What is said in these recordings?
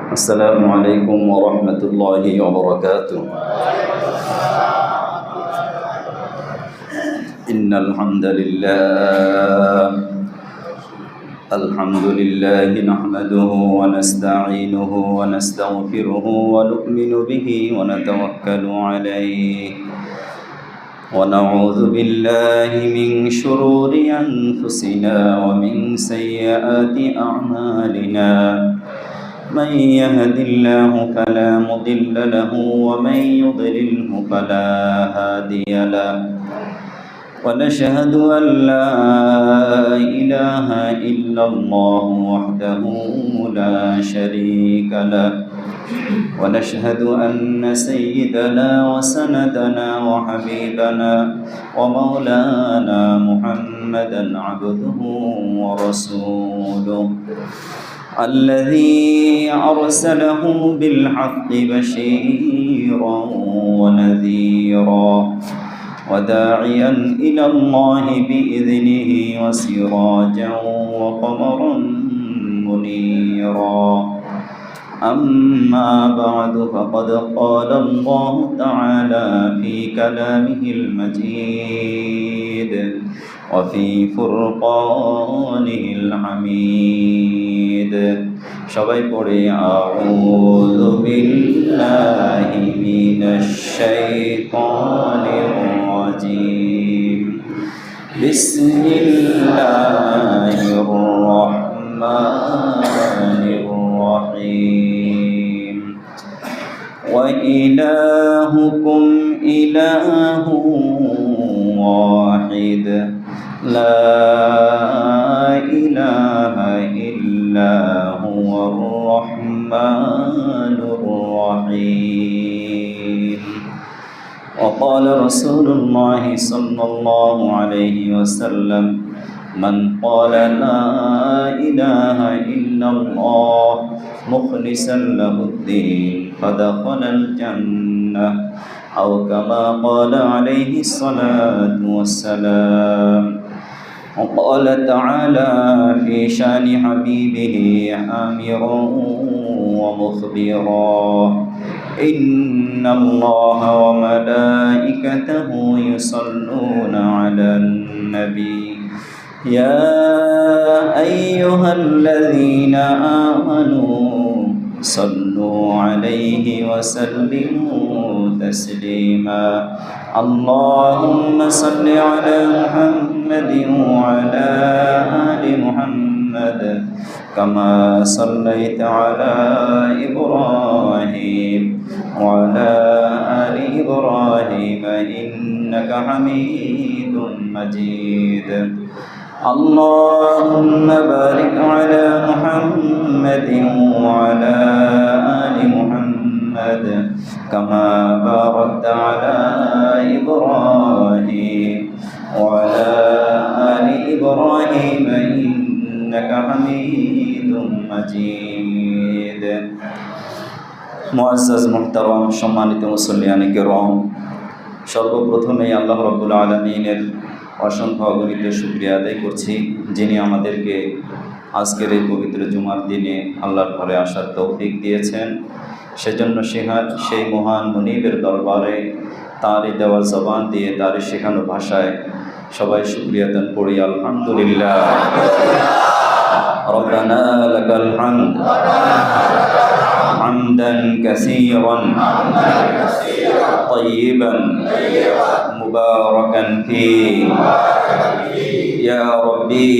السلام عليكم ورحمة الله وبركاته. إن الحمد لله نحمده ونستعينه ونستغفره ونؤمن به ونتوكل عليه ونعوذ بالله من شرور أنفسنا ومن سيئات أعمالنا. من يهد الله فلا مضل له ومن يضلله فلا هادي له. ونشهد أن لا إله إلا الله وحده لا شريك له. ونشهد أن سيدنا وسندنا وحبيبنا ومولانا محمدا عبده ورسوله الذي أرسله بالحق بشيرا ونذيرا وداعيا إلى الله بإذنه وسراجا وقمرا منيرا. أما بعد فقد قال الله تعالى في كلامه المجيد وفي فرقانه الحميد. সবাই পড়ে আউযু বিল্লাহি মিনাশ শাইতানির রাজিম। বিসমিল্লাহির রাহমানির রাহিম। ওয়া ইলাহুকুম ইলাহুন ওয়াহিদ লা ইলাহা ইল্লা হুয়ার রাহমানুর রাহিম। وقال رسول الله صلى الله عليه وسلم من قال لا إله إلا الله مخلصا له الدين فدخل الجنة أو كما قال عليه الصلاة والسلام. وقال تعالى في شان حبيبه آمرا ومخبرا إن الله وملائكته يصلون على النبي يا أيها الذين آمنوا صلوا عليه وسلموا تسليما. اللهم صل على محمد وعلى آل محمد كما صليت على إبراهيم وعلى آل إبراهيم إنك حميد مجيد. اللهم بارك على محمد وعلى آل محمد كما باركت على إبراهيم وعلى آل إبراهيم إنك حميد مجيد. মুআজ্জাজ মুহতারাম, সম্মানিত মুসল্লিয়ানে কেরাম, সর্বপ্রথমেই আল্লাহ রাব্বুল আলামিনের অসংখ্য অগণিত শুকরিয়া আদায় করছি, যিনি আমাদেরকে আজকের এই পবিত্র জুমার দিনে আল্লাহর ঘরে আসার তৌফিক দিয়েছেন। সেজন্য সেই মহান মুনিবের দরবারে তারই দেওয়া জবান দিয়ে তারই শেখানো ভাষায় সবাই শুকরিয়া দান করি। আলহামদুলিল্লাহ। রব্বানা লাকাল হামদ হামদান কাসীরান তাইয়িবান মুবারাকান ফীহি ইয়া রাব্বি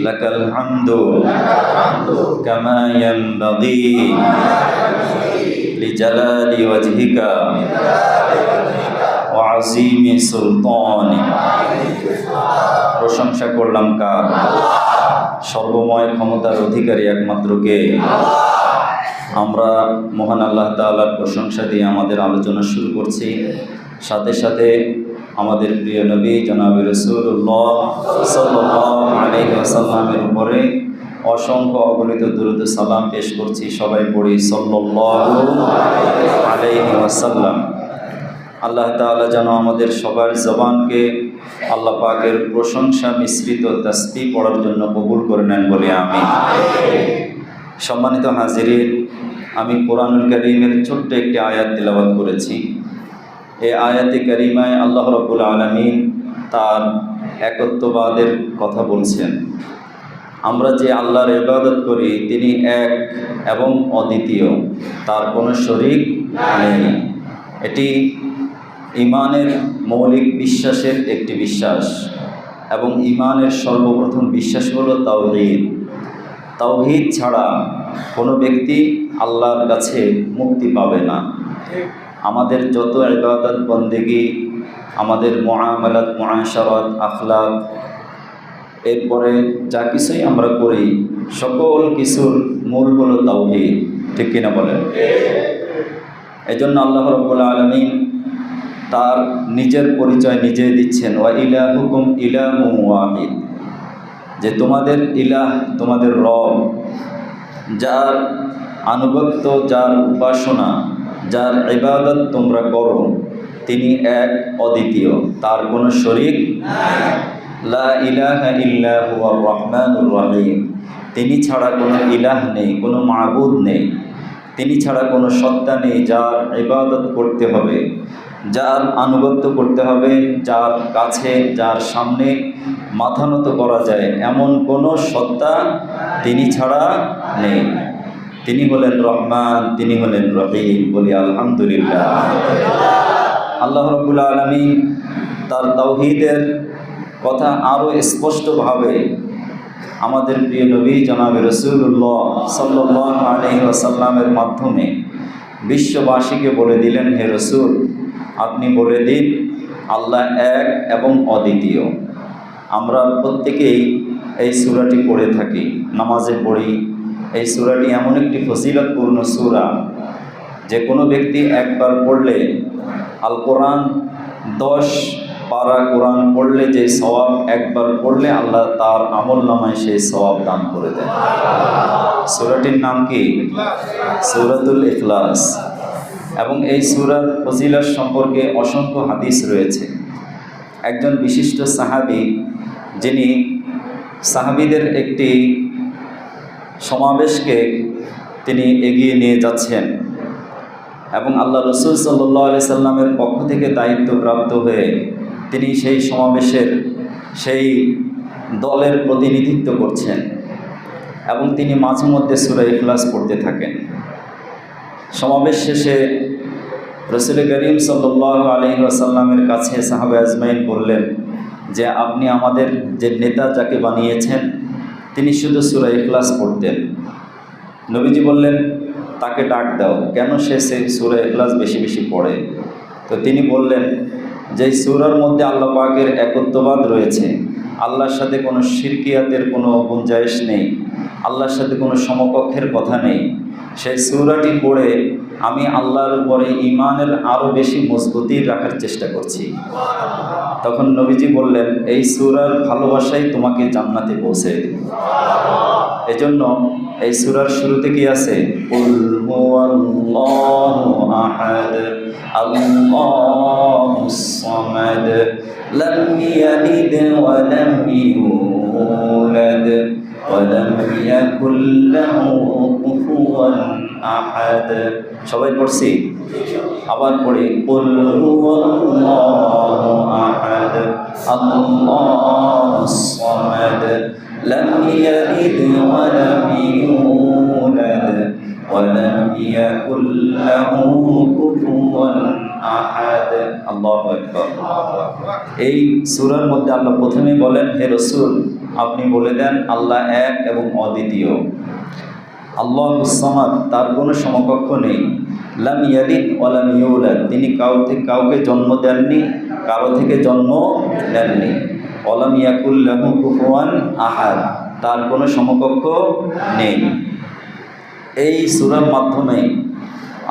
লাকাল হামদু কামা ইয়ানবাগী লিজালালি ওয়াজহিকা ওয়া আযীমি সুলতানিক। প্রশংসা করলাম কার? সর্বময় ক্ষমতার অধিকারী একমাত্র কে? আমরা মহান আল্লাহ তাআলার প্রশংসা দিয়ে আমাদের আলোচনা শুরু করছি। সাথে সাথে আমাদের প্রিয় নবী জনাবে রাসূলুল্লাহ সাল্লাল্লাহু আলাইহি ওয়াসাল্লামের উপরে অসংখ্য অগণিত দুরূদ সালাম পেশ করছি। সবাই পড়ি সাল্লাল্লাহু আলাইহি ওয়াসাল্লাম। আল্লাহ তাআলা যেন আমাদের সবার জবানকে আল্লাহ পাকের প্রশংসা মিশ্রিত তাসবিহ পড়ার জন্য কবুল করে নেন বলে আমিন। সম্মানিত হাজিরিন, আমি কোরআনুল কারীমের ছোট্ট একটি আয়াত তিলাওয়াত করেছি। এই আয়াতে কারিমায় আল্লাহ রাব্বুল আলামিন তার একত্ববাদের কথা বলছেন। আমরা যে আল্লাহর ইবাদত করি তিনি এক এবং অদ্বিতীয়, তার কোনো শরীক নেই। এটি ঈমানের মৌলিক বিশ্বাসের একটি বিশ্বাস এবং ঈমানের সর্বপ্রথম বিশ্বাস হলো তাওহীদ। তাওহীদ ছাড়া কোনো ব্যক্তি আল্লাহর কাছে মুক্তি পাবে না। আমাদের যত ইবাদত বন্দেগী, আমাদের মুআমালাত, মুআশারাত, আখলাক, এরপরে যা কিছুই আমরা করি সকল কিছুর মূল হলো তাওহীদ। ঠিক কিনা বলেন? এজন্য আল্লাহ রাব্বুল আলামিন তার নিজের পরিচয় নিজে দিচ্ছেন, ওয়া ইলাহুকুম ইলাহুম ওয়াহিদ, যে তোমাদের ইলাহ, তোমাদের রব, যার আনুগত্য, যার উপাসনা, যার ইবাদত তোমরা করো, তিনি এক, অদ্বিতীয়, তার কোনো শরীক নাই। লা ইলাহা ইল্লা হুয়ার রহমানুর রহিম, তিনি ছাড়া কোনো ইলাহ নেই, কোনো মাবুদ নেই, তিনি ছাড়া কোনো সত্তা নেই যার ইবাদত করতে হবে, যার আনুগত্য করতে হবে, যার কাছে, যার সামনে মাথা নত করা যায় এমন কোনো সত্তা তিনি ছাড়া নেই। তিনি হলেন রহমান, তিনি হলেন রহিম। বলি আলহামদুলিল্লাহ। আল্লাহ রাব্বুল আলামিন তার তাওহীদের কথা আরও স্পষ্টভাবে আমাদের প্রিয় নবী জনাবে রাসূলুল্লাহ সাল্লাল্লাহু আলাইহি ওয়াসাল্লামের মাধ্যমে বিশ্ববাসীকে বলে দিলেন, হে রাসূল, আপনি বলে দিন আল্লাহ এক এবং অদ্বিতীয়। আমরা প্রত্যেকেই এই সূরাটি পড়ে থাকি, নামাজে পড়ি। এই সূরাটি এমন একটি ফজিলতপূর্ণ সূরা যে কোনো ব্যক্তি একবার পড়লে, আল কোরআন 10 পারা কোরআন পড়লে যে সওয়াব, একবার পড়লে আল্লাহ তার আমল নামায় সেই সওয়াব দান করে দেন। সূরাটির নাম কি? সূরাতুল ইখলাস। এবং এই সূরার ফজিলত সম্পর্কে অসংখ্য হাদিস রয়েছে। একজন বিশিষ্ট সাহাবী, যিনি সাহাবীদের একটি সমাবেশকে তিনি এগিয়ে নিয়ে যাচ্ছেন এবং আল্লাহ রাসূল সাল্লাল্লাহু আলাইহি সাল্লামের পক্ষ থেকে দায়িত্বপ্রাপ্ত হয়ে তিনি সেই সমাবেশের সেই দলের প্রতিনিধিত্ব করছেন এবং তিনি মাঝে মধ্যে সূরা ইখলাস পড়তে থাকেন। সমাবেশ শেষে রাসূল করিম সাল্লাল্লাহু আলাইহি ওয়াসাল্লামের কাছে সাহাবা আজমাইন বললেন যে, আপনি আমাদের যে নেতা যাকে বানিয়েছেন তিনি শুধু সূরা ইখলাস পড়তেন। নবীজি বললেন, তাকে ডাক দাও, কেন সে সেই সূরা ইখলাস বেশি বেশি পড়ে? তো তিনি বললেন যে সূরার মধ্যে আল্লাহ পাকের একত্ববাদ রয়েছে, আল্লাহর সাথে কোনো শিরকিয়াতের কোনো গুঞ্জাইশ নেই, আল্লাহর সাথে কোনো সমকক্ষের কথা নেই। সেই সূরাটি পড়ে আমি আল্লাহর উপরে ঈমানের আরও বেশি মজবুতি রাখার চেষ্টা করছি। তখন নবীজি বললেন, এই সূরার ভালোবাসাই তোমাকে জান্নাতে পৌঁছে দেবে। এজন্য এই সূরার শুরুতে কি আছে? কুল হুয়াল্লাহু আহাদ আল্লাহুস সামাদ লাম ইয়ালিদ ওয়া লাম ইউলাদ ওয়া লাম ইয়াকুল লাহু কুফুয়ান আহাদ। সবাই পড়ছি? আবার পড়ি, কুল হুয়াল্লাহু আহাদ আল্লাহুস সামাদ লাম ইয়ালিদ ওয়া লাম ইউলাদ ওয়া লাম ইয়াকুল লাহু কুফুয়ান আহাদ। আল্লাহু আকবার। এই সূরার মধ্যে আল্লাহ প্রথমে বলেন, হে রাসূল, আপনি বলে দেন আল্লাহ এক এবং অদ্বিতীয়। আল্লাহুস সামাদ, তার কোনো সমকক্ষ নেই। লাম ইয়ালিদ ওয়া লাম ইউলাদ, তিনি কাউকে জন্ম দেননি, কারো থেকে জন্ম নেননি। ওয়া লাম ইয়াকুল লাহু কুফুয়ান আহাদ, তার কোনো সমকক্ষ নেই। এই সূরার মাধ্যমে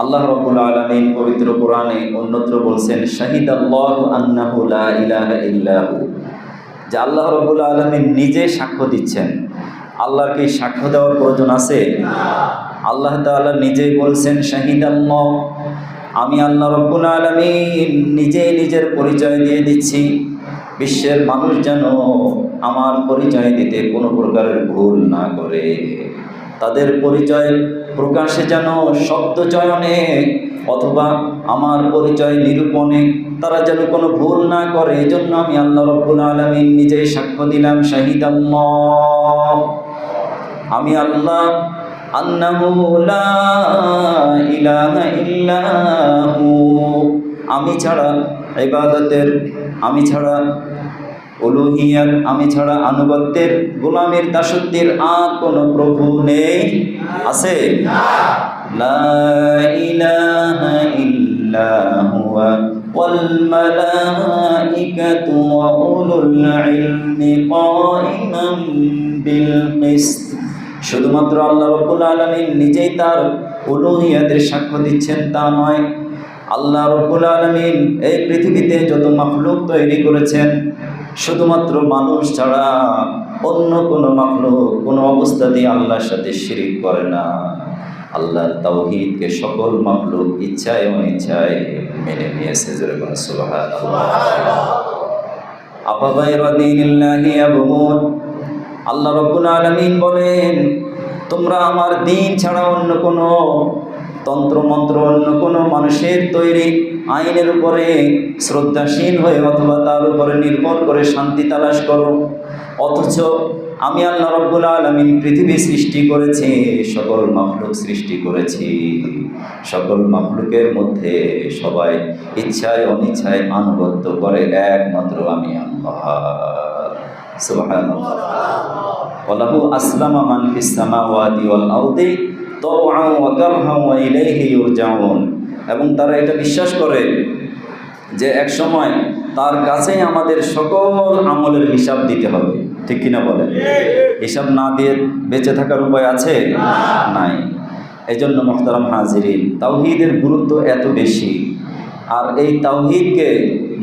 আল্লাহ রাব্বুল আলামিন পবিত্র কোরআনে অন্যত্র বলছেন, শাহিদাল্লাহু আন্নাহু লা ইলাহা ইল্লাহু, যে আল্লাহ রাব্বুল আলামিন নিজে সাক্ষ্য দিচ্ছেন। আল্লাহর কি সাক্ষ্য দেওয়ার প্রয়োজন আছে? আল্লাহ তাআলা নিজেই বলছেন, শাহিদাল্লাহ, আমি আল্লাহ রাব্বুল আলামিন নিজেই নিজের পরিচয় দিয়ে দিচ্ছি। বিশ্বের মানুষ যেন আমার পরিচয় দিতে কোনো প্রকারের ভুল না করে। তাদের পরিচয় প্রকাশে যেন শব্দ চয়নে অথবা আমার পরিচয় নিরূপণে তারা যেন কোনো ভুল না করে, এজন্য আমি আল্লাহ রাব্বুল আলামিন নিজেই সাক্ষ্য দিলাম, শাহিদাল্লাহ, আমি আল্লাহ, আন্নাহু লা ইলাহা ইল্লাহু, আমি ছাড়া ইবাদতের, আমি ছাড়া উলুহিয়াত, আমি ছাড়া আনুগত্যের, গোলামের, দাসত্বের আর কোনো প্রভু নেই, আছে? লা ইলাহা ইল্লা হুয়া ওয়াল মালাইকাতু ওয়া উলুল ইলমি কাইমান বিল কিসত। শুধুমাত্র আল্লাহ রাব্বুল আলামিন নিজেই তার উলুহিয়াতের সাক্ষ্য দিচ্ছেন তা নয়, আল্লাহ রাব্বুল আলামিন এই পৃথিবীতে যত মাখলুক তৈরি করেছেন শুধুমাত্র মানুষ ছাড়া অন্য কোনো মাখলুক কোনো অবস্থাতেই আল্লাহর সাথে শিরিক করে না। আল্লাহর তাওহীদকে সকল মাখলুক ইচ্ছায় অনিচ্ছায় মেনে নিয়েছে। যেরকম সুবহানাল্লাহ। আফাগায়রা দীনিল্লাহি ইয়াবগুন, আল্লাহ রাব্বুল আলামিন বলেন, তোমরা আমার দ্বীন ছাড়া অন্য কোনো তন্ত্রমন্ত্র, অন্য কোনো মানুষের তৈরি আইনের উপরে শ্রদ্ধাশীল হয়ে অথবা তার উপরে নির্ভর করে শান্তি তালাশ করো, অথচ আমি আল্লাহ রাব্বুল আলামিন পৃথিবী সৃষ্টি করেছি, সকল মাখলুক সৃষ্টি করেছি, সকল মাখলুকের মধ্যে সবাই ইচ্ছায় অনিচ্ছায় আনুগত্য করে একমাত্র আমি আল্লাহ। সুবহানাল্লাহ। ওয়ালাহু আসলামা মান ফিস সামাওয়াতি ওয়াল আরদি তাওআন ওয়া কারহান ওয়া ইলাইহি ইউরজাউন, এবং তারা এটা বিশ্বাস করে যে এক সময় তার কাছেই আমাদের সকল আমলের হিসাব দিতে হবে, ঠিক কিনা বলেন? হিসাব না দিয়ে বেঁচে থাকার উপায় আছে? নাই। এই জন্য মুহতারাম হাজিরিন, তাওহীদের গুরুত্ব এত বেশি, আর এই তাওহীদকে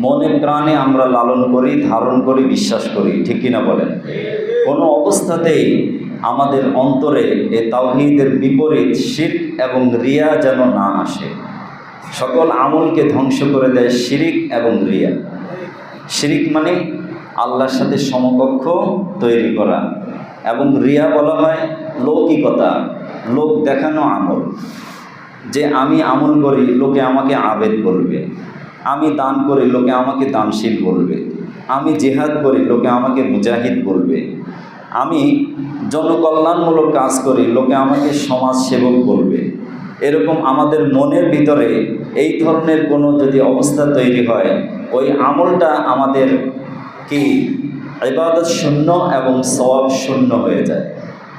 মনে প্রাণে আমরা লালন করি, ধারণ করি, বিশ্বাস করি, ঠিক কিনা বলেন? কোনো অবস্থাতেই আমাদের অন্তরে এই তাওহীদের বিপরীত শিরক এবং রিয়া যেন না আসে। সকল আমলকে ধ্বংস করে দেয় শিরিক এবং রিয়া। শিরিক মানে আল্লাহর সাথে সমকক্ষ তৈরি করা, এবং রিয়া বলা হয় লৌকিকতা, লোক দেখানো আমল, যে আমি আমল করি লোকে আমাকে আবেদ বলবে, আমি দান করি লোকে আমাকে দানশীল বলবে, আমি জিহাদ করি লোকে আমাকে মুজাহিদ বলবে, আমি জনকল্যাণমূলক কাজ করি লোকে আমাকে সমাজসেবক বলবে। এরকম আমাদের মনের ভিতরে এই ধরনের কোনো যদি অবস্থা তৈরি হয়, ওই আমলটা আমাদের কি ইবাদত শূন্য এবং সওয়াব শূন্য হয়ে যায়।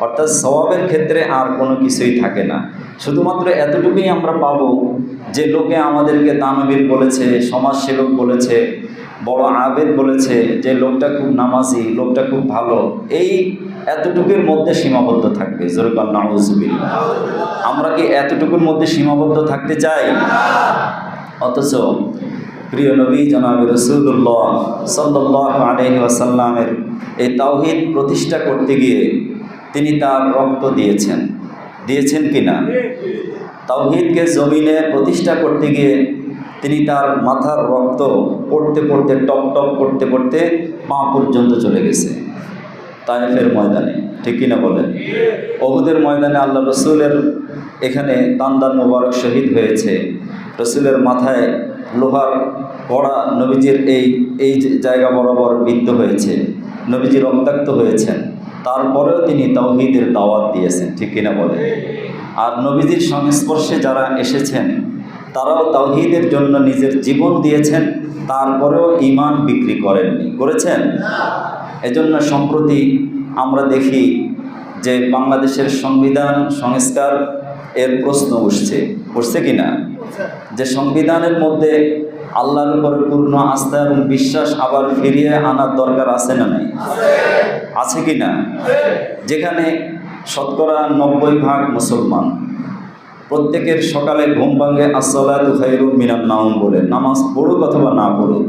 অর্থাৎ সওয়াবের ক্ষেত্রে আর কোনো কিছুই থাকে না, শুধুমাত্র এতটুকুই আমরা পাবো যে লোকে আমাদেরকে দানবীর বলেছে, সমাজসেবক বলেছে, বড় আবেদ বলেছে, যে লোকটা খুব নামাজি, লোকটা খুব ভালো, এই এতটুকুর মধ্যে সীমাবদ্ধ থাকবে। জোরকার নাউজুবিল্লাহ। আমরা কি এতটুকুর মধ্যে সীমাবদ্ধ থাকতে চাই? অথচ প্রিয় নবী জনাব রাসূলুল্লাহ সাল্লাল্লাহু আলাইহি ওয়াসাল্লামের এই তাওহীদ প্রতিষ্ঠা করতে গিয়ে তিনি তার রক্ত দিয়েছেন, দিয়েছেন কিনা? তাওহীদকে জমিনে প্রতিষ্ঠা করতে গিয়ে তিনি তার মাথার রক্ত পড়তে পড়তে, টপ টপ করতে করতে পা পর্যন্ত চলে গেছে তায়েফের ময়দানে, ঠিক কিনা বলেন? উহুদের ময়দানে আল্লাহ রসুলের এখানে দান্দার মোবারক শহীদ হয়েছে, রসুলের মাথায় লোহার কড়া নবীজির এই জায়গা বরাবর বিদ্ধ হয়েছে, নবীজি রক্তাক্ত হয়েছেন, তারপরেও তিনি তাওহীদের দাওয়াত দিয়েছেন, ঠিক কিনা বলেন? আর নবীজির সংস্পর্শে যারা এসেছেন তারাও তাওহীদের জন্য নিজের জীবন দিয়েছেন, তারপরেও ঈমান বিক্রি করেননি, করেছেন? এজন্য সম্প্রতি আমরা দেখি যে বাংলাদেশের সংবিধান সংস্কার এর প্রশ্ন উঠছে কিনা, যে সংবিধানের মধ্যে আল্লাহর উপর পূর্ণ আস্থা এবং বিশ্বাস আবার ফিরিয়ে আনার দরকার আছে না নাই? আছে কিনা? যেখানে শতকরা 90% মুসলমান, প্রত্যেকের সকালে ঘুম ভাঙে আসসালাতু খায়রুম মিনান নাওম বলে, নামাজ পড়ুক অথবা না পড়ুক।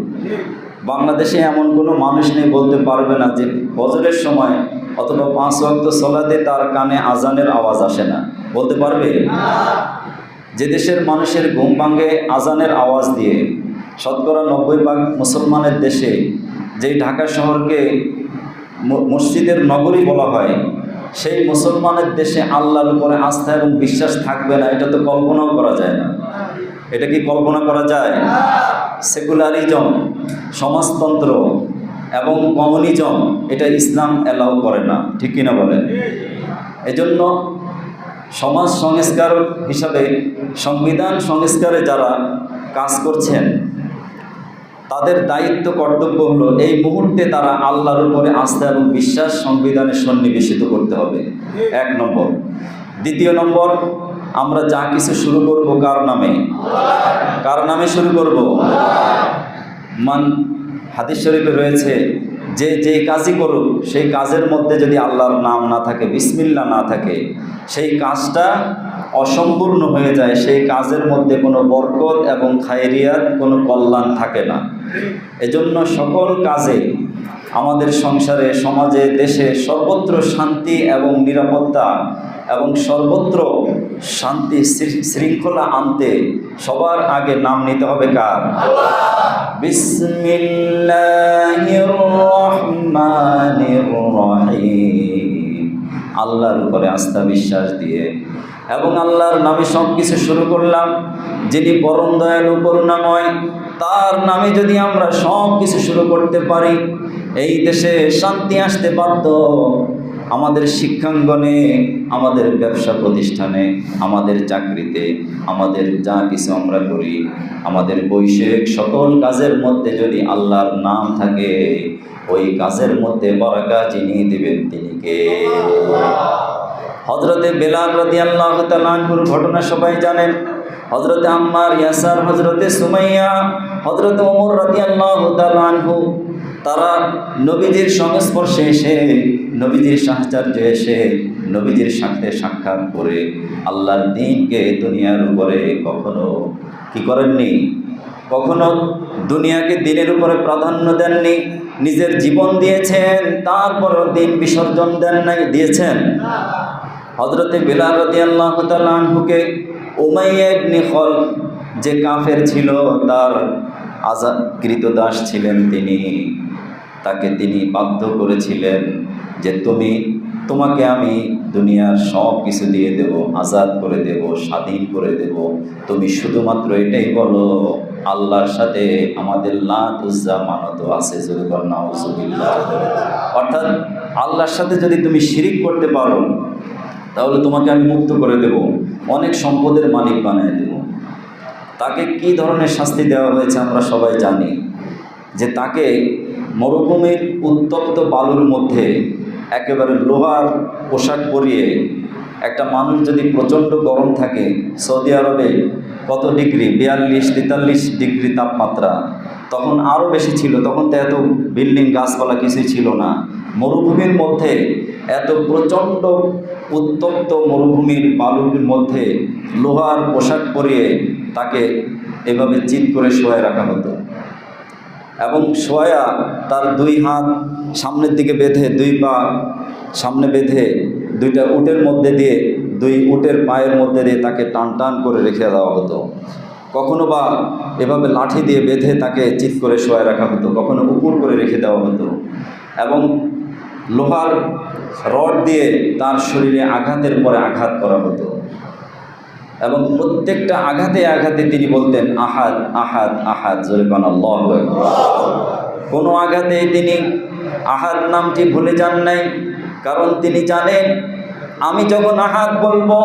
বাংলাদেশে এমন কোনো মানুষ নেই বলতে পারবে না যে ফজরের সময় অথবা 5 ওয়াক্ত সালাতে তার কানে আজানের আওয়াজ আসে না, বলতে পারবে? যে দেশের মানুষের ঘুম ভাঙে আজানের আওয়াজ দিয়ে, শতকরা 90% মুসলমানের দেশে, যেই ঢাকা শহরকে মসজিদের নগরী বলা হয়, সেই মুসলমানের দেশে আল্লাহর উপরে আস্থা এবং বিশ্বাস থাকবে না, এটা তো কল্পনাও করা যায় না। এটা কি কল্পনা করা যায়? সেকুলারিজম, সমাজতন্ত্র এবং কমিউনিজম, এটা ইসলাম অ্যালাউ করে না, ঠিক কিনা বলেন? এজন্য সমাজ সংস্কার হিসাবে, সংবিধান সংস্কারে যারা কাজ করছেন, তাদের দায়িত্ব কর্তব্য হলো এই মুহূর্তে তারা আল্লাহর উপরে আস্থা এবং বিশ্বাস সংবিধানে সন্নিবেশিত করতে হবে, 1 নম্বর। দ্বিতীয় নম্বর, আমরা যা কিছু শুরু করব কার নামে? কার নামে শুরু করব? হাদিস শরীফে রয়েছে যে যেই কাজই করুক সেই কাজের মধ্যে যদি আল্লাহর নাম না থাকে, বিসমিল্লাহ না থাকে, সেই কাজটা অসম্পূর্ণ হয়ে যায়। সেই কাজের মধ্যে কোনো বরকত এবং খায়রিয়াত, কোনো কল্যাণ থাকে না। এজন্য সকল কাজে আমাদের সংসারে, সমাজে, দেশে সর্বত্র শান্তি এবং নিরাপত্তা এবং সর্বত্র শান্তি শৃঙ্খলা আনতে সবার আগে নাম নিতে হবে কার? বিসমিল্লাহির রহমানির রহিম, আল্লাহর উপরে আস্থা বিশ্বাস দিয়ে এবং আল্লাহর নামে সব কিছু শুরু করলাম। যিনি পরম দয়ালু করুণাময়, তার নামে যদি আমরা সব কিছু শুরু করতে পারি, এই দেশে শান্তি আসতে বাধ্য। আমাদের শিক্ষাঙ্গনে, আমাদের ব্যবসা প্রতিষ্ঠানে, আমাদের চাকরিতে, আমাদের যা কিছু আমরা করি, আমাদের বৈষয়িক সকল কাজের মধ্যে যদি আল্লাহর নাম থাকে, ওই কাজের মধ্যে বরকত যিনি দিবেন তিনি কে? হযরতে বেলাল রাদিয়াল্লাহু তাআলা আনহুর ঘটনা সবাই জানেন। হযরতে আম্মার, ইয়াসার, হযরতে সুমাইয়া, হযরতে ওমর রাদিয়াল্লাহু তাআলা আনহু, তারা নবীজির সংস্পর্শে এসে, নবীজির সাহচর্যে এসে, নবীজির সাথে সাক্ষাৎ করে আল্লাহর দ্বীনকে দুনিয়ার উপরে কখনো কি করেননি? কখনো দুনিয়াকে দ্বীনের উপরে প্রাধান্য দেননি। নিজের জীবন দিয়েছেন, তারপরেও দ্বীন বিসর্জন দেন নাই, দিয়েছেন। হযরতে বেলাল রাদিয়াল্লাহু তাআলা আনহুকে উমাইয়া ইবনে খালদ, যে কাফের ছিল, তার আযাদকৃত দাস ছিলেন তিনি, তাকে তিনি বাধ্য করেছিলেন যে তোমাকে আমি দুনিয়ার সব কিছু দিয়ে দেব, আজাদ করে দেব, স্বাধীন করে দেব, তুমি শুধুমাত্র এটাই বলো আল্লাহর সাথে আমাদের লাত উজ্জা মানত আছে, যুবক নাউজুবিল্লাহ। অর্থাৎ আল্লাহর সাথে যদি তুমি শিরিক করতে পারো তাহলে তোমাকে আমি মুক্ত করে দেব, অনেক সম্পদের মালিক বানিয়ে দেব। তাকে কি ধরনের শাস্তি দেওয়া হয়েছে আমরা সবাই জানি, যে তাকে মরুভূমির উত্তপ্ত বালুর মধ্যে একেবারে লোহার পোশাক পরিয়ে, একটা মানুষ যদি প্রচণ্ড গরম থাকে, সৌদি আরবে কত ডিগ্রি, 42-43 ডিগ্রি তাপমাত্রা, তখন আরও বেশি ছিল, তখন তো এত বিল্ডিং গাছপালা কিছুই ছিল না। মরুভূমির মধ্যে এত প্রচণ্ড উত্তপ্ত মরুভূমির বালুর মধ্যে লোহার পোশাক পরিয়ে তাকে এভাবে চিৎ করে শোয়ায় রাখা হতো। এবং শোয়া তার 2 হাত সামনের দিকে বেঁধে, 2 পা সামনে বেঁধে, 2টা উটের মধ্যে দিয়ে, 2 উটের পায়ের মধ্যে দিয়ে তাকে টান টান করে রেখে দেওয়া হতো। কখনো বা এভাবে লাঠি দিয়ে বেঁধে তাকে চিৎ করে শোয়ায় রাখা হতো, কখনো উপর করে রেখে দেওয়া হতো। এবং লোহার রড দিয়ে তার শরীরে আঘাতের পরে আঘাত করা হতো। এবং প্রত্যেকটা আঘাতে আঘাতে তিনি বলতেন আহাদ আহাদ আহাদ, জোরে বলেন আল্লাহু আকবার। কোনো আঘাতে তিনি আহাদ নামটি ভুলে যান নাই, কারণ তিনি জানেন আমি যখন আহাদ বলবো,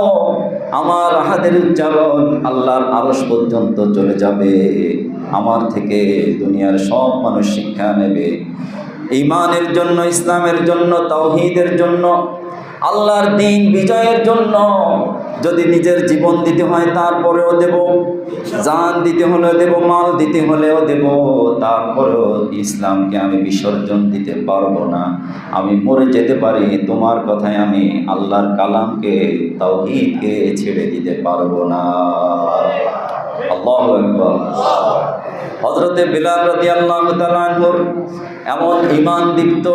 আমার আহাদের উচ্চারণ আল্লাহর আরশ পর্যন্ত চলে যাবে, আমার থেকে দুনিয়ার সব মানুষ শিক্ষা নেবে। ঈমানের জন্য, ইসলামের জন্য, তাওহীদের জন্য, আল্লাহর দ্বীন বিজয়ের জন্য যদি নিজের জীবন দিতে হয় তারপরেও দেব, জান দিতে হলেও দেব, মাল দিতে হলেও দেব, তারপরেও ইসলামকে আমি বিসর্জন দিতে পারবো না। আমি মরে যেতে পারি, তোমার কথায় আমি আল্লাহর কালামকে, তাওহীদকে ছেড়ে দিতে পারবো না। আল্লাহু আকবার। হযরতে বেলাল রাদিয়াল্লাহু তাআলা আনহুর এমন ঈমান দীপ্ত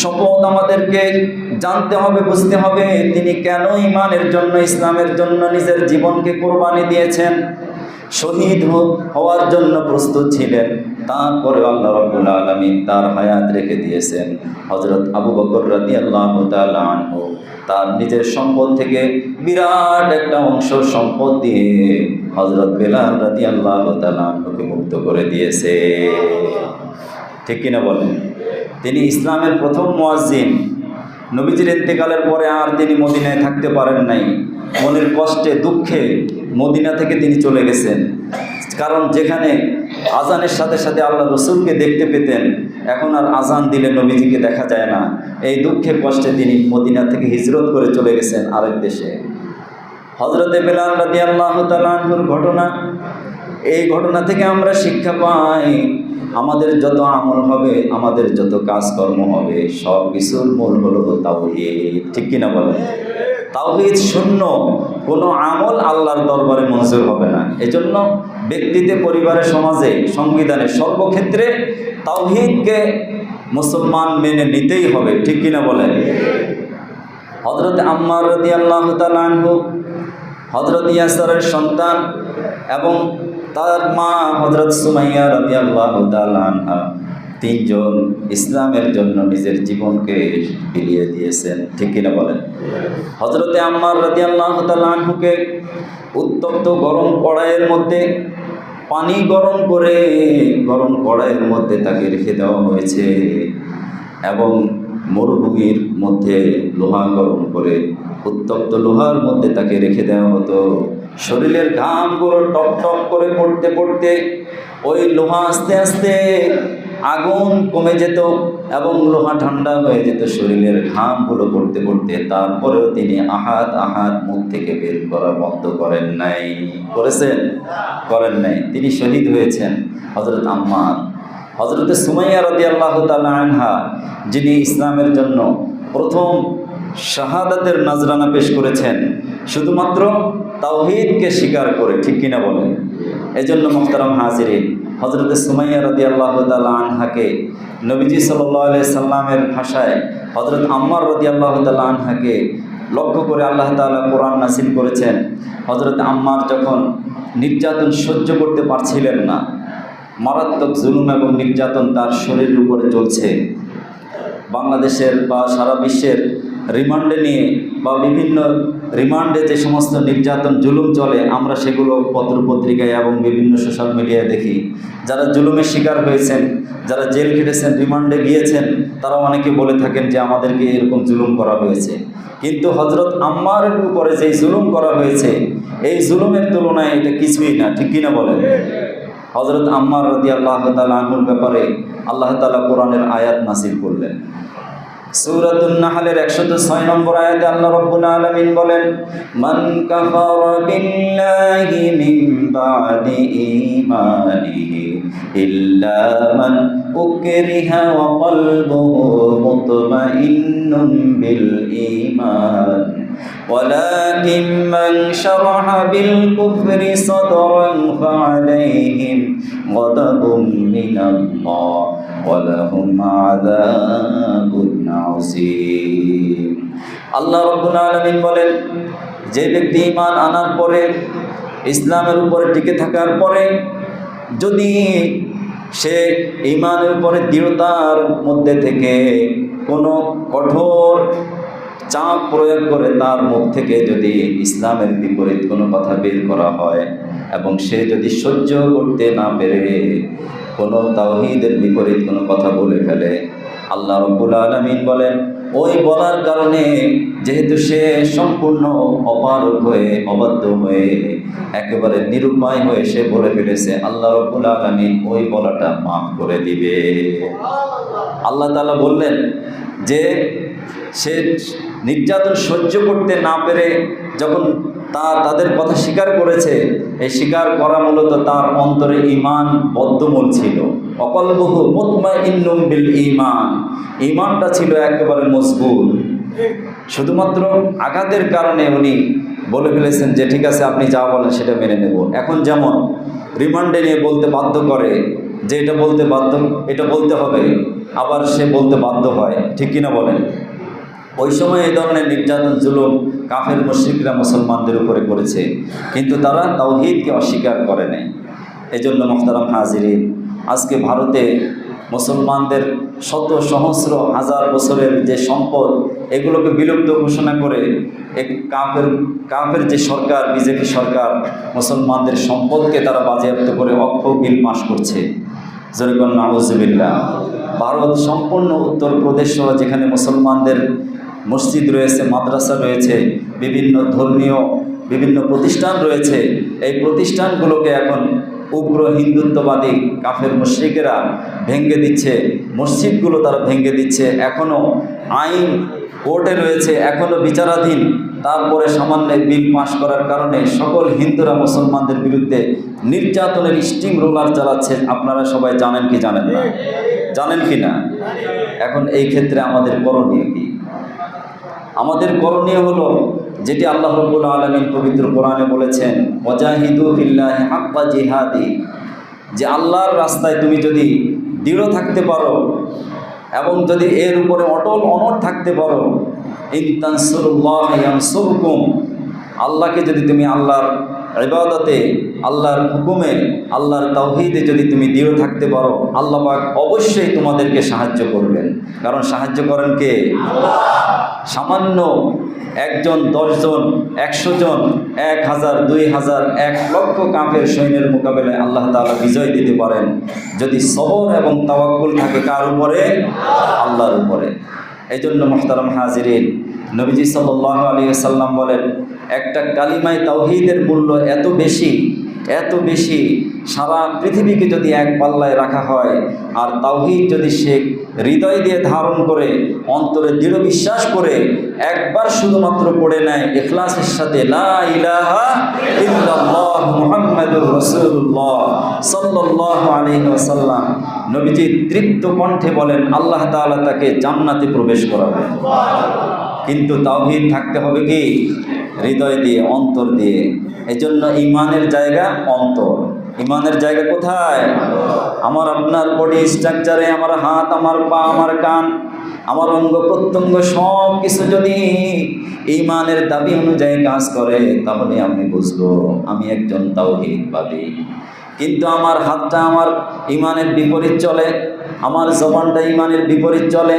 শপথ আমাদেরকে জানতে হবে, বুঝতে হবে তিনি কেন ঈমানের জন্য, ইসলামের জন্য নিজের জীবনকে কুরবানি দিয়েছেন। শহীদ হওয়ার জন্য প্রস্তুত ছিলেন, তারপরে আল্লাহ রাব্বুল আলামিন তার হায়াত রেখে দিয়েছেন। হযরত আবু বকর রাদিয়াল্লাহু তাআলা আনহু তার নিজের সম্পদ থেকে বিরাট একটা অংশ সম্পদ দিয়ে হযরত বেলাল রাদিয়াল্লাহু তাআলা আনহুকে মুক্ত করে দিয়েছে। ঠিক কিনা বলেন? তিনি ইসলামের প্রথম মুয়াজ্জিন। নবীজির ইন্তেকালের পরে আর তিনি মদিনায় থাকতে পারেন নাই। মনের কষ্টে দুঃখে মদিনা থেকে তিনি চলে গেছেন। কারণ যেখানে আজানের সাথে সাথে আল্লাহ রসুলকে দেখতে পেতেন, এখন আর আজান দিলে নবীজিকে দেখা যায় না। এই দুঃখে কষ্টে তিনি মদিনা থেকে হিজরত করে চলে গেছেন আরেক দেশে। হযরতে বেলাল রাদিয়াল্লাহু তাআলা আনহুর ঘটনা, এই ঘটনা থেকে আমরা শিক্ষা পাই, আমাদের যত আমল হবে, আমাদের যত কাজকর্ম হবে, সব কিছুর মূল হলো তাওহীদ। ঠিক কিনা বলেন? তাওহীদ শূন্য কোনো আমল আল্লাহর দরবারে মঞ্জুর হবে না। এজন্য ব্যক্তিতে, পরিবারে, সমাজে, সংবিধানে, সর্বক্ষেত্রে তাওহীদকে মুসলমান মেনে নিতেই হবে। ঠিক কিনা বলেন? হযরত আম্মার রাদিয়াল্লাহু তাআলা আনহু হযরত ইয়াসারের সন্তান এবং তার মা হযরত সুমাইয়া রাদিয়াল্লাহু তাআলা আনহা, তিনজন ইসলামের জন্য নিজের জীবনকে বিলিয়ে দিয়েছেন। ঠিক কিনা বলেন? হযরতে আম্মার রাদিয়াল্লাহু তাআলা আনহুকে উত্তপ্ত গরম কড়াইয়ের মধ্যে পানি গরম করে, গরম কড়াইয়ের মধ্যে তাকে রেখে দেওয়া হয়েছে এবং মরুভূমির মধ্যে লোহা গরম করে, উত্তপ্ত লোহার মধ্যে তাকে রেখে দেওয়া হতো। শরীরের ঘামগুলো টপ টপ করে পড়তে পড়তে ওই লোহা আস্তে আস্তে আগুন কমে যেত এবং লোহা ঠান্ডা হয়ে যেত শরীরের ঘামগুলো পড়তে পড়তে। তারপরেও তিনি আহাত আহাত মুখ থেকে বের করা বন্ধ করেন নাই। করেছেন? করেন নাই। তিনি শহীদ হয়েছেন হযরত আম্মার। হযরতে সুমাইয়া রাদিয়াল্লাহু তাআলা আনহা, যিনি ইসলামের জন্য প্রথম শাহাদাতের নাজরানা পেশ করেছেন শুধুমাত্র তাওহীদকে স্বীকার করে। ঠিক কিনা বলেন? এজন্য মুহতারাম হাজিরিন, হযরতে সুমাইয়া রাদিয়াল্লাহু তাআলা আনহাকে নবীজি সাল্লাল্লাহু আলাইহি সাল্লামের ভাষায় হযরত আম্মার রাদিয়াল্লাহু তাআলা আনহাকে লক্ষ্য করে আল্লাহ তাআলা কোরআন নাযিল করেছেন। হযরত আম্মার যখন নির্যাতন সহ্য করতে পারছিলেন না, মারাত্মক জুলুম এবং নির্যাতন তার শরীরের উপরে চলছে, বাংলাদেশের বা সারা বিশ্বের রিমান্ডে নিয়ে বা বিভিন্ন রিমান্ডে যে সমস্ত নির্যাতন জুলুম চলে, আমরা সেগুলো পত্রপত্রিকায় এবং বিভিন্ন সোশ্যাল মিডিয়ায় দেখি। যারা জুলুমের শিকার হয়েছেন, যারা জেল খেটেছেন, রিমান্ডে গিয়েছেন, তারা অনেকে বলে থাকেন যে আমাদেরকে এরকম জুলুম করা হয়েছে। কিন্তু হযরত আম্মারের উপরে যেই জুলুম করা হয়েছে, এই জুলুমের তুলনায় এটা কিছুই না। ঠিক কিনা বলেন? হযরত আম্মার রাদিয়াল্লাহু তাআলা আনহুর ব্যাপারে আল্লাহ তাআলা কোরআনের আয়াত নাযিল করলেন। সূরাতুন নাহলের 106 নম্বর আয়াতে আল্লাহ রাব্বুল আলামিন বলেন, মান কাফারা বিল্লাহি মিন বাদি ঈমানিহি ইল্লা মান উকরিহা ওয়া কলবুহু মুতমাইন্নুন বিল ঈমান ولكن من شرح بالكفر صدرا فعليهم غضب من الله ولهم عذاب عظيم। আল্লাহ রাব্বুল আলামিন বলেন, যে ব্যক্তি ঈমান আনার পরে, ইসলামের উপরে টিকে থাকার পরে যদি সে ঈমানের উপরে দৃঢ়তার মধ্যে থেকে কোনো কঠোর চাপ প্রয়োগ করে তার মুখ থেকে যদি ইসলামের বিপরীত কোনো কথা বের করা হয় এবং সে যদি সহ্য করতে না পেরে কোনো তাওহীদের বিপরীত কোনো কথা বলে ফেলে, আল্লাহ রাব্বুল আলামিন বলেন ওই বলার কারণে যেহেতু সে সম্পূর্ণ অপারগ হয়ে, অবাধ্য হয়ে, একেবারে নিরুপায় হয়ে সে বলে ফেলেছে, আল্লাহ রাব্বুল আলামিন ওই বলাটা মাফ করে দিবে। আল্লাহ তাআলা বললেন যে সে নির্যাতন সহ্য করতে না পেরে যখন তাদের কথা স্বীকার করেছে, এই স্বীকার করা মূলত তার অন্তরে ঈমান বদ্ধমূল ছিল। অকলবহু মুতমাইন্নুম বিল ঈমান, ঈমানটা ছিল একেবারে মজবুত। শুধুমাত্র আঘাতের কারণে উনি বলে ফেলেছেন যে ঠিক আছে আপনি যা বলেন সেটা মেনে নেব। এখন যেমন রিমান্ডে নিয়ে বলতে বাধ্য করে যে এটা বলতে বাধ্য, এটা বলতে হবে, আবার সে বলতে বাধ্য হয়। ঠিক কিনা বলেন? ওই সময় এই ধরনের নির্যাতন জুলুম কাফের মুশরিকরা মুসলমানদের উপরে করেছে, কিন্তু তারা তাওহীদকে অস্বীকার করে নাই। এজন্য মুহতারাম হাজিরিন, আজকে ভারতে মুসলমানদের শত সহস্র হাজার বছরের যে সম্পদ, এগুলোকে বিলুপ্ত ঘোষণা করে এক কাফের যে সরকার, বিজেপি সরকার, মুসলমানদের সম্পদকে তারা বাজেয়াপ্ত করে অক্ষ বিল পাস করছে। যেরকম নাউজুবিল্লাহ। ভারত সম্পূর্ণ উত্তরপ্রদেশ সহ যেখানে মুসলমানদের মসজিদ রয়েছে, মাদ্রাসা রয়েছে, বিভিন্ন প্রতিষ্ঠান রয়েছে, এই প্রতিষ্ঠানগুলোকে এখন উগ্র হিন্দুত্ববাদী কাফের মুশরিকেরা ভেঙে দিচ্ছে, মসজিদগুলো তারা ভেঙে দিচ্ছে। এখনও আইন কোর্টে রয়েছে, এখনও বিচারাধীন। তারপরে সামান্য বিল পাশ করার কারণে সকল হিন্দুরা মুসলমানদের বিরুদ্ধে নির্যাতনের স্টিম রোলার চালাচ্ছে। আপনারা সবাই জানেন কি জানেন না? জানেন কি না? এখন এই ক্ষেত্রে আমাদের করণীয় কি? আমাদের করণীয় হলো যেটি আল্লাহ রাব্বুল আলামিন পবিত্র কোরআনে বলেছেন, ওয়াজাহিদু ফিল্লাহি হাক্কা জিহাদি, যে আল্লাহর রাস্তায় তুমি যদি দৃঢ় থাকতে পারো এবং যদি এর উপরে অনড় থাকতে পারো, ইন তানসুরুল্লাহ ইয়ানসুরকুম, আল্লাহকে যদি তুমি আল্লাহর ইবাদতে, আল্লাহর হুকুমে, আল্লাহর তাওহীদে যদি তুমি দৃঢ় থাকতে পারো, আল্লাহ পাক অবশ্যই তোমাদেরকে সাহায্য করবেন। কারণ সাহায্য করেন কে? আল্লাহ। সামান্য একজন, 10 জন, 100 জন, 1000, 2000, 1 লক্ষ কাফের সৈন্যের মোকাবেলায় আল্লাহ তাআলা বিজয় দিতে পারেন যদি সবর এবং তাওয়াক্কুল থাকে কার উপরে? আল্লাহর উপরে। এই জন্য মুহতারাম হাজিরিন, নবীজি সাল্লাল্লাহু আলাইহি ওয়াসাল্লাম বলেন, একটা কালিমায়ে তাওহীদের মূল্য এত বেশি, সারা পৃথিবীকে যদি এক পাল্লায় রাখা হয়, আর তাওহীদ যদি সে হৃদয় দিয়ে ধারণ করে, অন্তরে দৃঢ় বিশ্বাস করে, একবার শুধুমাত্র পড়ে নেয় ইখলাসের সাথে, লা ইলাহা ইল্লাল্লাহ মুহাম্মাদুর রাসূলুল্লাহ সাল্লাল্লাহু আলাইহি ওয়াসাল্লাম, নবীজি তৃপ্ত কণ্ঠে বলেন, আল্লাহ তাআলা তাকে জান্নাতে প্রবেশ করাবেন। কিন্তু তাওহীদ থাকতে হবে কি? হৃদয় দিয়ে, অন্তর দিয়ে। এজন্য ঈমানের জায়গা অন্তর। ঈমানের জায়গা কোথায়? আমার আপনার বডি স্ট্রাকচারে, আমার হাত, আমার পা, আমার কান, আমার অঙ্গ প্রত্যঙ্গ সব কিছু যদি ঈমানের দাবি অনুযায়ী কাজ করে, তাহলে আমি বুঝবো আমি একজন তাওহীদবাদী। কিন্তু আমার হাতটা আমার ঈমানের বিপরীত চলে, আমার জবানটা ঈমানের বিপরীত চলে,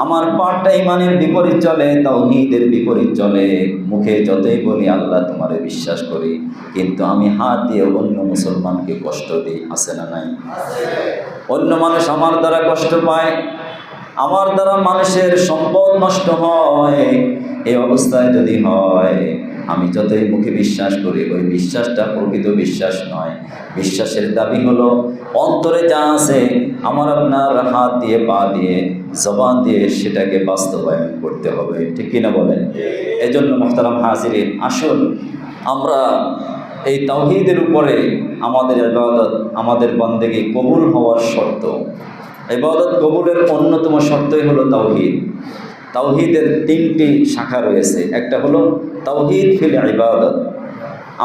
আমার পাটা ঈমানের বিপরীত চলে, তাওহীদের বিপরীত চলে। মুখে যতই বলি আল্লাহ তোমারে বিশ্বাস করি, কিন্তু আমি হাত দিয়ে অন্য মুসলমানকে কষ্ট দিই। আছে না নাই? অন্য মানুষ আমার দ্বারা কষ্ট পায়, আমার দ্বারা মানুষের সম্পদ নষ্ট হয়। এই অবস্থায় যদি হয়, আমি যতই মুখে বিশ্বাস করি, ওই বিশ্বাসটা প্রকৃত বিশ্বাস নয়। বিশ্বাসের দাবি হলো অন্তরে যা আছে, আমার আপনার হাত দিয়ে, পা দিয়ে, জবান দিয়ে সেটাকে বাস্তবায়ন করতে হবে। ঠিক কিনা বলেন? এজন্য মুহতারাম হাজিরিন, আসুন আমরা এই তাওহীদের উপরে আমাদের ইবাদত, আমাদের বন্দেগী কবুল হওয়ার শর্ত, ইবাদত কবুলের অন্যতম শর্তই হলো তাওহীদ। তাওহীদের 3টি শাখা রয়েছে। একটা হলো তাওহীদ ফিল ইবাদত,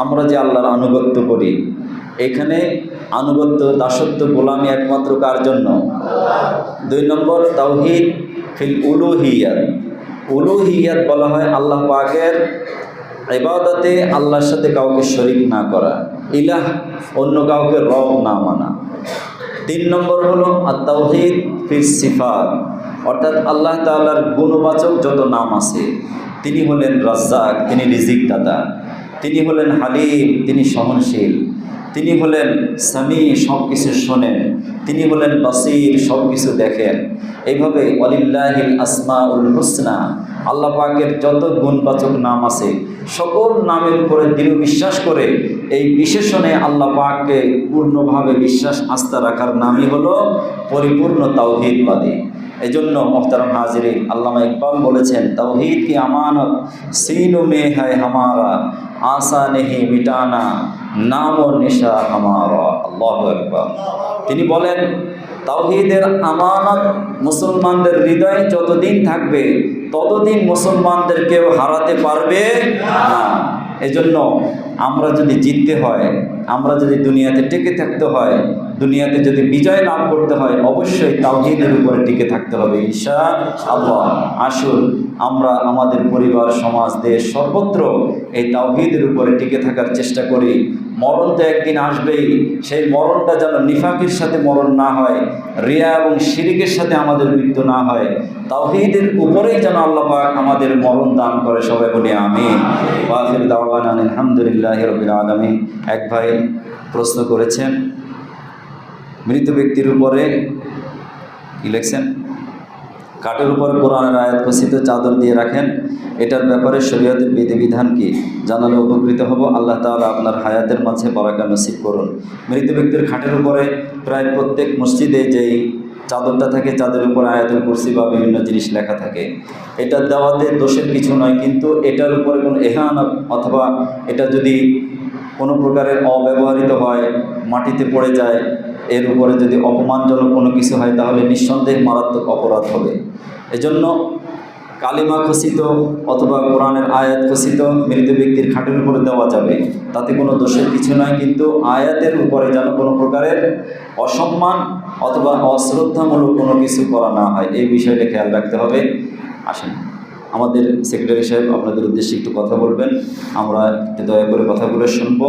আমরা যে আল্লাহর আনুগত্য করি, এখানে আনুগত্য, দাসত্ব, গোলামি একমাত্র কার জন্য? 2 নম্বর তাওহীদ ফিল উলুহিয়াত। উলুহিয়াত বলা হয় আল্লাহ পাকের ইবাদতে আল্লাহর সাথে কাউকে শরীক না করা, ইলাহ অন্য কাউকে রব না মানা। 3 নম্বর হলো আত-তাওহীদ ফিস সিফাত, অর্থাৎ আল্লাহ তাআলার গুণবাচক যত নাম আছে, তিনি হলেন রাজ্জাক, তিনি রিজিক দাতা, তিনি হলেন হালিম, তিনি সহনশীল, তিনি হলেন সামি, সব কিছু শোনেন, তিনি হলেন বাসীর, সব কিছু দেখেন। এইভাবে ওয়ালিল্লাহিল আসমাউল হুসনা, আল্লাহ পাকের যত গুণবাচক নাম আছে, সকল নামের উপরে দৃঢ় বিশ্বাস করে এই বিশেষণে আল্লাহ পাককে পূর্ণভাবে বিশ্বাস আস্থা রাখার নামই হলো পরিপূর্ণ তাওহীদবাদী। এজন্য মুহতারাম হাজিরিন, আল্লামা ইকবাল বলেছেন, তাওহীদ কি আমানত सीनों में है हमारा, आशा नहीं मिटाना नाम ও নিশা हमारा। আল্লাহু আকবার। তিনি বলেন, তাওহীদের আমানত মুসলমানদের হৃদয়ে যতদিন থাকবে, ততদিন মুসলমানদের কেউ হারাতে পারবে না। এজন্য আমরা যদি জিততে হয়, আমরা যদি দুনিয়াতে টিকে থাকতে হয়, দুনিয়াতে যদি বিজয় লাভ করতে হয় অবশ্যই তাওহীদের উপরে টিকে থাকতে হবে ইনশাআল্লাহ। আসুন আমরা আমাদের পরিবার, সমাজ, দেশ সর্বত্র এই তাওহীদের উপরে টিকে থাকার চেষ্টা করি। মরণ তো একদিন আসবেই, সেই মরণটা যেন নিফাকের সাথে মরণ না হয়, রিয়া এবং শিরিকের সাথে আমাদের মৃত্যু না হয়, তাওহীদের উপরেই যেন আল্লাহ পাক আমাদের মরণ দান করে। সবাই বলি আমিন। ওয়া আখিরু দাওয়ানা আলহামদুলিল্লাহি রাব্বিল আলামিন। এক ভাই প্রশ্ন করেছেন, মৃত ব্যক্তির উপরে কি লিখছেন, কাঠের উপর কোরআনের আয়াত খচিত চাদর দিয়ে রাখেন, এটার ব্যাপারে শরীয়তের বিধিবিধান কি জানালে উপকৃত হব। আল্লাহ তাআলা আপনার হায়াতের মাঝে বারাকা নসিব করুন। মৃত ব্যক্তির খাটের উপরে প্রায় প্রত্যেক মসজিদে যেই চাদরটা থাকে, চাদরের উপর আয়াতুল কুরসি বা বিভিন্ন জিনিস লেখা থাকে। এটা দেওয়াতে দোষের কিছু নয়, কিন্তু এটার উপরে কোনো ইহানাত অথবা এটা যদি কোনো প্রকারের অব্যবহৃত হয়, মাটিতে পড়ে যায়, এর উপরে যদি অপমানজনক কোনো কিছু হয়, তাহলে নিঃসন্দেহে মারাত্মক অপরাধ হবে। এজন্য কালিমা খচিত অথবা কোরআনের আয়াত খচিত মৃত ব্যক্তির খাটের উপরে দেওয়া যাবে, তাতে কোনো দোষের কিছু নয়, কিন্তু আয়াতের উপরে যেন কোনো প্রকারের অসম্মান অথবা অশ্রদ্ধামূলক কোনো কিছু করা না হয়, এই বিষয়টা খেয়াল রাখতে হবে। আসেন, আমাদের সেক্রেটারি সাহেব আপনাদের উদ্দেশ্যে একটু কথা বলবেন, আমরা দয়া করে কথাগুলো শুনবো।